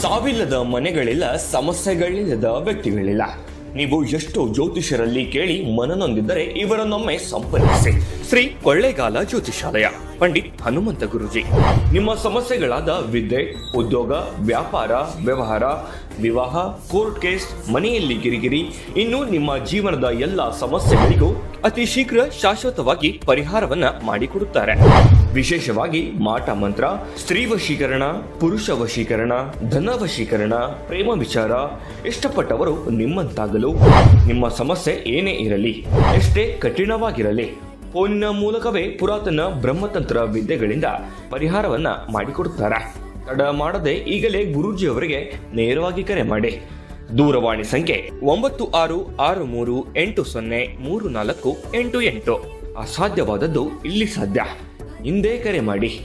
ಸಾವಿಲ್ಲದ ಮನೆಗಳಿಲ್ಲ, ಸಮಸ್ಯೆಗಳಿಲ್ಲದ ವ್ಯಕ್ತಿಗಳಿಲ್ಲ. ನೀವು ಎಷ್ಟೋ ಜ್ಯೋತಿಷರಲ್ಲಿ ಕೇಳಿ ಮನನೊಂದಿದ್ದರೆ ಇವರನ್ನೊಮ್ಮೆ ಸಂಪರ್ಕಿಸಿ. ಶ್ರೀ ಕೊಳ್ಳೇಗಾಲ ಜ್ಯೋತಿಷಾಲಯ, ಪಂಡಿತ್ ಹನುಮಂತ ಗುರುಜಿ. ನಿಮ್ಮ ಸಮಸ್ಯೆಗಳಾದ ವಿದ್ಯೆ, ಉದ್ಯೋಗ, ವ್ಯಾಪಾರ, ವ್ಯವಹಾರ, ವಿವಾಹ, ಕೋರ್ಟ್ ಕೇಸ್, ಮನೆಯಲ್ಲಿ ಕಿರಿಕಿರಿ, ಇನ್ನು ನಿಮ್ಮ ಜೀವನದ ಎಲ್ಲ ಸಮಸ್ಯೆಗಳಿಗೂ ಅತಿ ಶೀಘ್ರ ಶಾಶ್ವತವಾಗಿ ಪರಿಹಾರವನ್ನ ಮಾಡಿಕೊಡುತ್ತಾರೆ. ವಿಶೇಷವಾಗಿ ಮಾಟ ಮಂತ್ರ, ಸ್ತ್ರೀ ವಶೀಕರಣ, ಪುರುಷ ವಶೀಕರಣ, ಧನ ವಶೀಕರಣ, ಪ್ರೇಮ ವಿಚಾರ, ಇಷ್ಟಪಟ್ಟವರು ನಿಮ್ಮಂತಾಗಲು, ನಿಮ್ಮ ಸಮಸ್ಯೆ ಏನೇ ಇರಲಿ, ಎಷ್ಟೇ ಕಠಿಣವಾಗಿರಲಿ, ಫೋನಿನ ಮೂಲಕವೇ ಪುರಾತನ ಬ್ರಹ್ಮತಂತ್ರ ವಿದ್ಯೆಗಳಿಂದ ಪರಿಹಾರವನ್ನ ಮಾಡಿಕೊಡುತ್ತಾರೆ. ತಡ ಮಾಡದೆ ಈಗಲೇ ಗುರೂಜಿಯವರಿಗೆ ನೇರವಾಗಿ ಕರೆ ಮಾಡಿ. ದೂರವಾಣಿ ಸಂಖ್ಯೆ 9663803488. ಅಸಾಧ್ಯವಾದದ್ದು ಇಲ್ಲಿ ಸಾಧ್ಯ. ಹಿಂದೆ ಕರೆ ಮಾಡಿ.